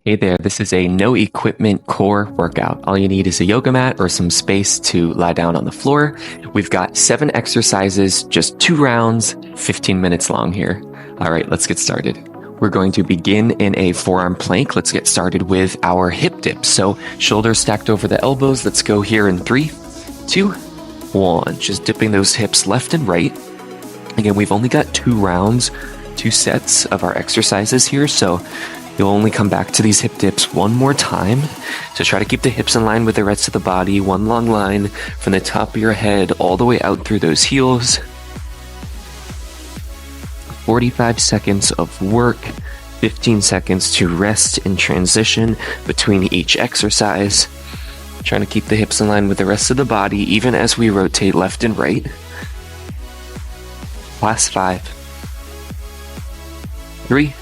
Hey there, this is a no equipment core workout. All you need is a yoga mat or some space to lie down on the floor. We've got 7 exercises, just 2 rounds, 15 minutes long here. All right, let's get started. We're going to begin in a forearm plank. Let's get started with our hip dip. So shoulders stacked over the elbows. Let's go here in 3, 2, 1. Just dipping those hips left and right. Again, we've only got 2 rounds, 2 sets of our exercises here. So you'll only come back to these hip dips one more time. So try to keep the hips in line with the rest of the body. One long line from the top of your head all the way out through those heels. 45 seconds of work, 15 seconds to rest and transition between each exercise. Trying to keep the hips in line with the rest of the body, even as we rotate left and right. Last 5, 3,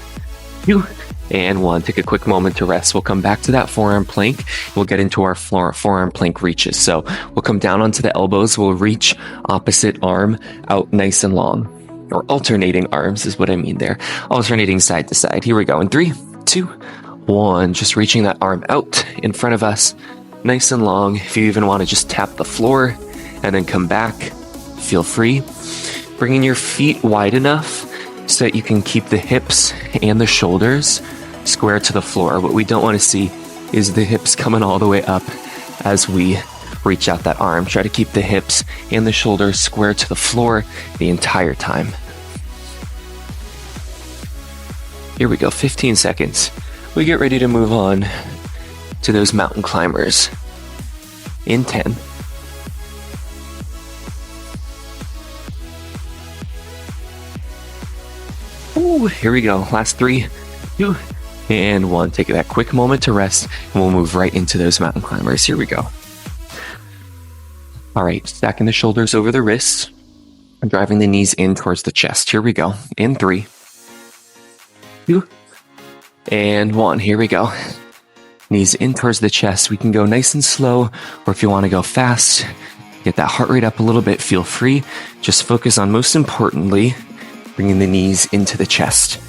2, and 1. Take a quick moment to rest. We'll come back to that forearm plank. We'll get into our forearm plank reaches. So we'll come down onto the elbows. We'll reach opposite arm out nice and long. Or alternating arms is what I mean there. Alternating side to side. Here we go. In 3, 2, 1. Just reaching that arm out in front of us. Nice and long. If you even want to just tap the floor and then come back, feel free. Bringing your feet wide enough so that you can keep the hips and the shoulders square to the floor. What we don't want to see is the hips coming all the way up as we reach out that arm. Try to keep the hips and the shoulders square to the floor the entire time. Here we go, 15 seconds. We get ready to move on to those mountain climbers. In 10. Ooh, here we go. Last 3, 2, and 1. Take that quick moment to rest, and we'll move right into those mountain climbers. Here we go. All right, stacking the shoulders over the wrists and driving the knees in towards the chest. Here we go. In 3, 2, and 1. Here we go. Knees in towards the chest. We can go nice and slow, or if you want to go fast, get that heart rate up a little bit, feel free. Just focus on, most importantly, bringing the knees into the chest.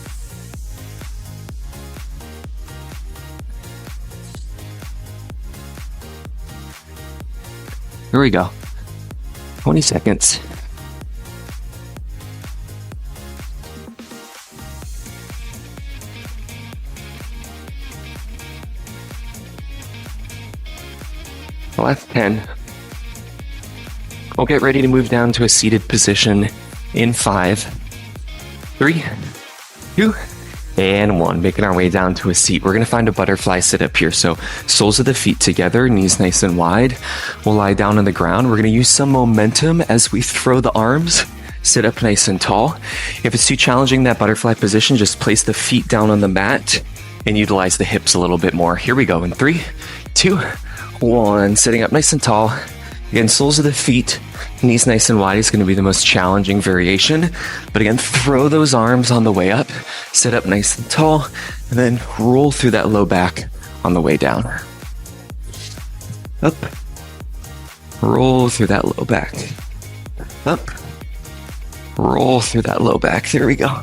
Here we go. 20 seconds. Last 10. We'll get ready to move down to a seated position in 5, 3, 2, and 1. Making our way down to a seat. We're going to find a butterfly sit up here. So soles of the feet together, knees nice and wide. We'll lie down on the ground. We're going to use some momentum as we throw the arms. Sit up nice and tall. If it's too challenging, that butterfly position, just place the feet down on the mat and utilize the hips a little bit more. Here we go in 3, 2, 1. Sitting up nice and tall. Again, soles of the feet, knees nice and wide is going to be the most challenging variation. But again, throw those arms on the way up, sit up nice and tall, and then roll through that low back on the way down. Up, roll through that low back. Up, roll through that low back. There we go.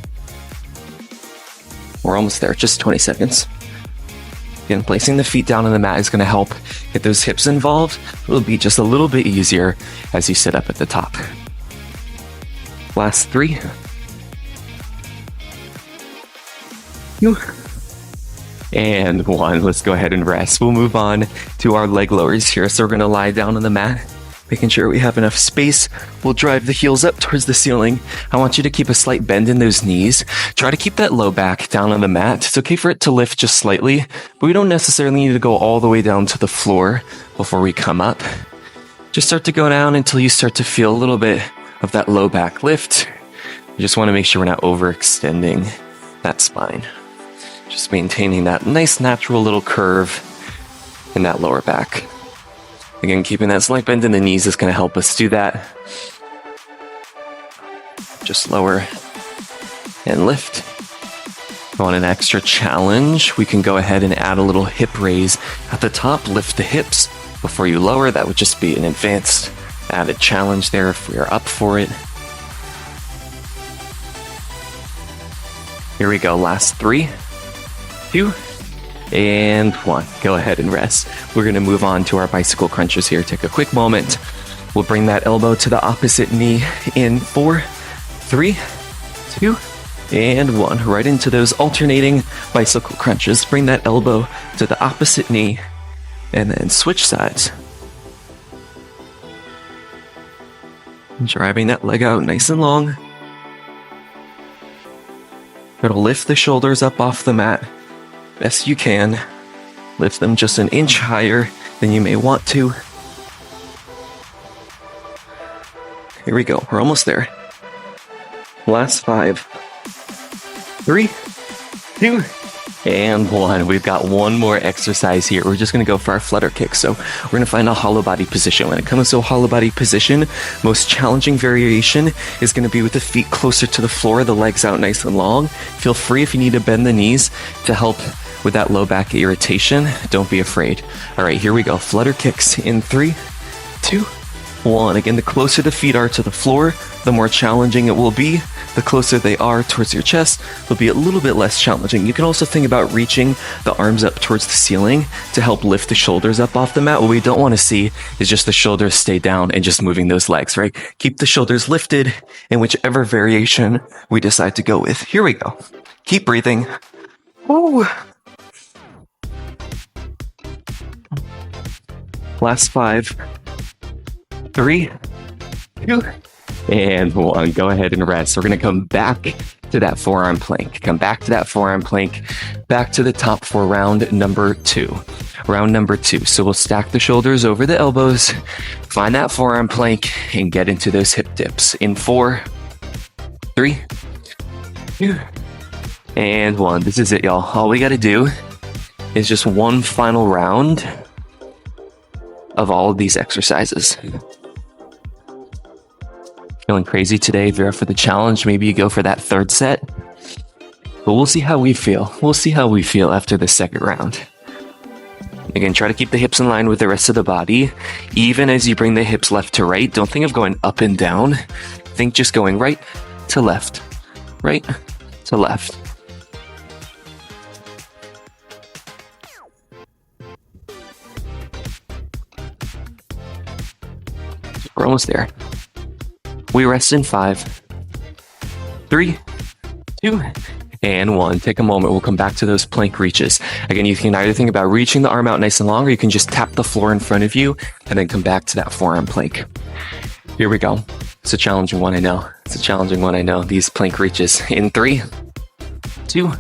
We're almost there, just 20 seconds. Again, placing the feet down on the mat is going to help get those hips involved. It'll be just a little bit easier as you sit up at the top. Last 3. 2. And 1. Let's go ahead and rest. We'll move on to our leg lowers here. So we're going to lie down on the mat, making sure we have enough space. We'll drive the heels up towards the ceiling. I want you to keep a slight bend in those knees. Try to keep that low back down on the mat. It's okay for it to lift just slightly, but we don't necessarily need to go all the way down to the floor before we come up. Just start to go down until you start to feel a little bit of that low back lift. You just want to make sure we're not overextending that spine. Just maintaining that nice natural little curve in that lower back. Again, keeping that slight bend in the knees is going to help us do that. Just lower and lift. If you want an extra challenge, we can go ahead and add a little hip raise at the top. Lift the hips before you lower. That would just be an advanced added challenge there if we are up for it. Here we go. Last 3, 2, and 1. Go ahead and rest. We're going to move on to our bicycle crunches here. Take a quick moment. We'll bring that elbow to the opposite knee in 4, 3, 2, and 1. Right into those alternating bicycle crunches. Bring that elbow to the opposite knee and then switch sides. Driving that leg out nice and long. Try to lift the shoulders up off the mat best you can. Lift them just an inch higher than you may want to. Here we go. We're almost there. Last 5, 3, 2, and 1. We've got one more exercise here. We're just going to go for our flutter kick. So we're going to find a hollow body position. When it comes to a hollow body position, most challenging variation is going to be with the feet closer to the floor, the legs out nice and long. Feel free if you need to bend the knees to help with that low back irritation. Don't be afraid. All right, here we go. Flutter kicks in 3, 2, 1. Again, the closer the feet are to the floor, the more challenging it will be. The closer they are towards your chest, it'll be a little bit less challenging. You can also think about reaching the arms up towards the ceiling to help lift the shoulders up off the mat. What we don't want to see is just the shoulders stay down and just moving those legs, right? Keep the shoulders lifted in whichever variation we decide to go with. Here we go. Keep breathing. Woo. Last 5, 3, 2, and 1. Go ahead and rest. We're going to come back to that forearm plank. Come back to that forearm plank. Back to the top for round number 2. Round number 2. So we'll stack the shoulders over the elbows, find that forearm plank, and get into those hip dips. In 4, 3, 2, and 1. This is it, y'all. All we got to do is just one final round of all of these exercises. Feeling crazy today? If you're up for the challenge, maybe you go for that 3rd set. But we'll see how we feel. We'll see how we feel after the 2nd round. Again, try to keep the hips in line with the rest of the body. Even as you bring the hips left to right, don't think of going up and down. Think just going right to left. Right to left. We're almost there. We rest in 5, 3, 2, and 1. Take a moment. We'll come back to those plank reaches. Again, you can either think about reaching the arm out nice and long, or you can just tap the floor in front of you and then come back to that forearm plank. Here we go. It's a challenging one, I know. It's a challenging one, I know. These plank reaches. In 3, 2,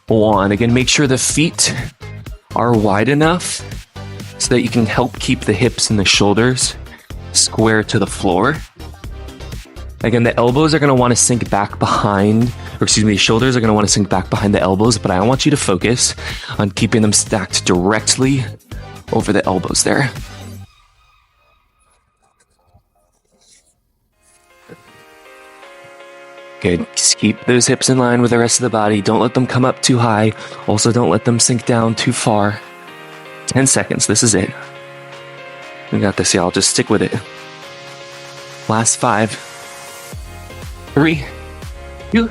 1. Again, make sure the feet are wide enough so that you can help keep the hips and the shoulders square to the floor. Again, the elbows are going to want to sink back behind, the shoulders are going to want to sink back behind the elbows, but I want you to focus on keeping them stacked directly over the elbows there. Good. Just keep those hips in line with the rest of the body. Don't let them come up too high. Also, don't let them sink down too far. 10 seconds. This is it. We got this, y'all. Just stick with it. Last 5. 3, 2,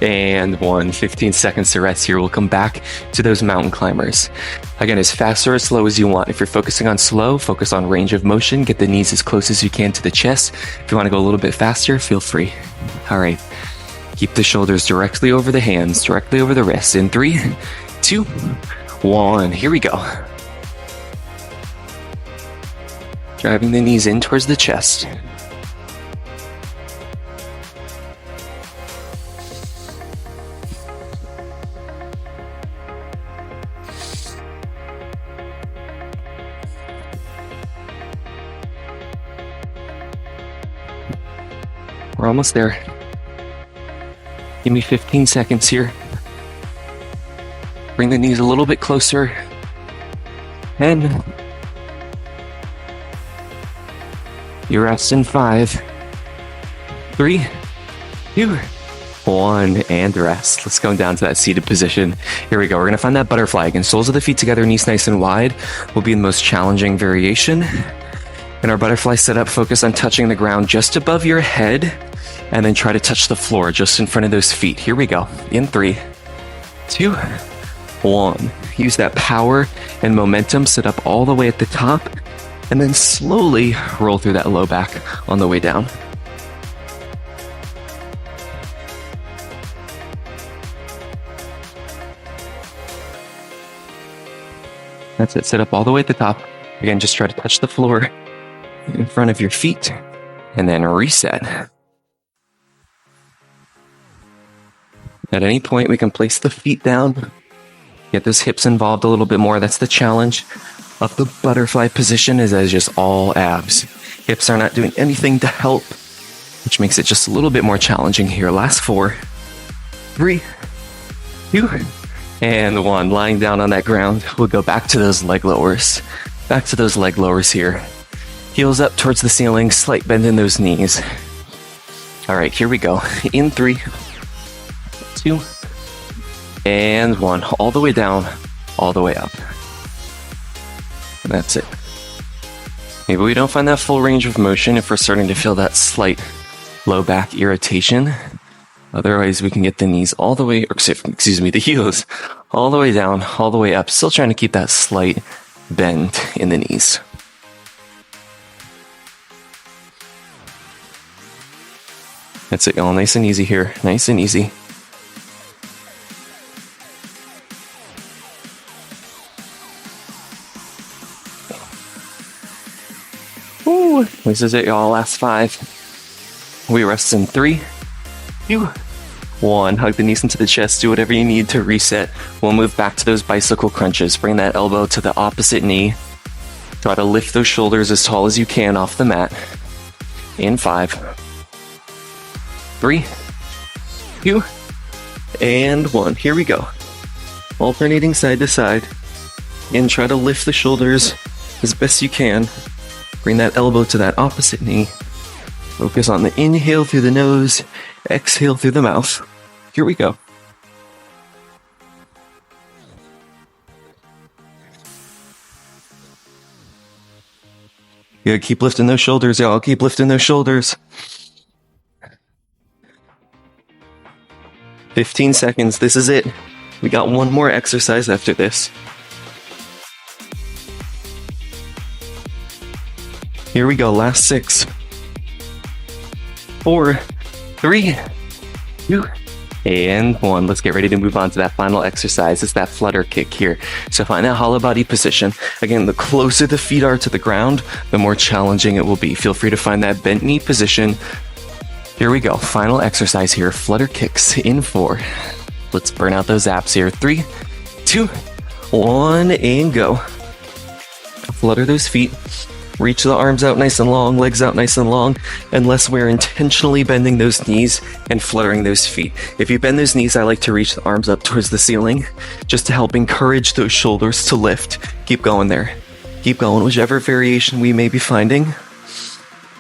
and 1. 15 seconds to rest here. We'll come back to those mountain climbers. Again, as fast or as slow as you want. If you're focusing on slow, focus on range of motion. Get the knees as close as you can to the chest. If you want to go a little bit faster, feel free. All right. Keep the shoulders directly over the hands, directly over the wrists. In 3, 2, 1. Here we go. Driving the knees in towards the chest. We're almost there. Give me 15 seconds here. Bring the knees a little bit closer. 10. You rest in 5, 3, 2, 1, and rest. Let's go down to that seated position. Here we go. We're going to find that butterfly. Again, soles of the feet together, knees nice and wide will be the most challenging variation. In our butterfly setup, focus on touching the ground just above your head, and then try to touch the floor just in front of those feet. Here we go. In 3, 2, 1. Use that power and momentum, sit up all the way at the top, and then slowly roll through that low back on the way down. That's it. Sit up all the way at the top. Again, just try to touch the floor in front of your feet and then reset. At any point, we can place the feet down, get those hips involved a little bit more. That's the challenge of the butterfly position, is that it's just all abs. Hips are not doing anything to help, which makes it just a little bit more challenging here. Last 4, 3, 2, and 1. Lying down on that ground, we'll go back to those leg lowers. Back to those leg lowers here. Heels up towards the ceiling, slight bend in those knees. All right, here we go. In 3, 2, and 1. All the way down, all the way up. And that's it. Maybe we don't find that full range of motion if we're starting to feel that slight low back irritation. Otherwise, we can get the knees all the way, or excuse me, the heels all the way down, all the way up. Still trying to keep that slight bend in the knees. That's it, y'all. Nice and easy here. Nice and easy. Ooh, this is it, y'all. Last 5. We rest in 3, 2, 1. Hug the knees into the chest. Do whatever you need to reset. We'll move back to those bicycle crunches. Bring that elbow to the opposite knee. Try to lift those shoulders as tall as you can off the mat. In 5, 3, 2, and 1. Here we go. Alternating side to side. And try to lift the shoulders as best you can. Bring that elbow to that opposite knee. Focus on the inhale through the nose, exhale through the mouth. Here we go. Yeah, keep lifting those shoulders, y'all. Keep lifting those shoulders. 15 seconds. This is it. We got one more exercise after this. Here we go. Last 6, 4, 3, 2, and 1. Let's get ready to move on to that final exercise. It's that flutter kick here. So find that hollow body position. Again, the closer the feet are to the ground, the more challenging it will be. Feel free to find that bent knee position. Here we go. Final exercise here. Flutter kicks in 4. Let's burn out those abs here. 3, 2, 1, and go. Flutter those feet. Reach the arms out nice and long, legs out nice and long, unless we're intentionally bending those knees and fluttering those feet. If you bend those knees, I like to reach the arms up towards the ceiling just to help encourage those shoulders to lift. Keep going there. Keep going, whichever variation we may be finding.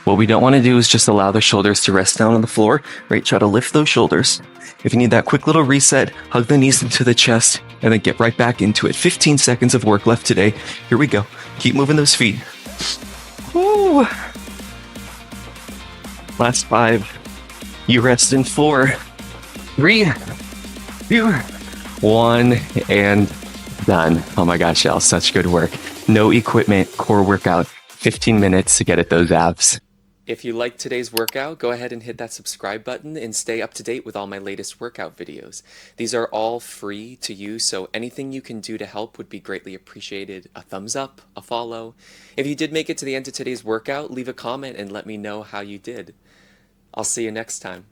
What we don't want to do is just allow the shoulders to rest down on the floor, right? Try to lift those shoulders. If you need that quick little reset, hug the knees into the chest and then get right back into it. 15 seconds of work left today. Here we go. Keep moving those feet. Woo. Last 5. You rest in 4, 3, 2, 1, and done. Oh my gosh, y'all, such good work. No equipment, core workout, 15 minutes to get at those abs. If you liked today's workout, go ahead and hit that subscribe button and stay up to date with all my latest workout videos. These are all free to use, so anything you can do to help would be greatly appreciated. A thumbs up, a follow. If you did make it to the end of today's workout, leave a comment and let me know how you did. I'll see you next time.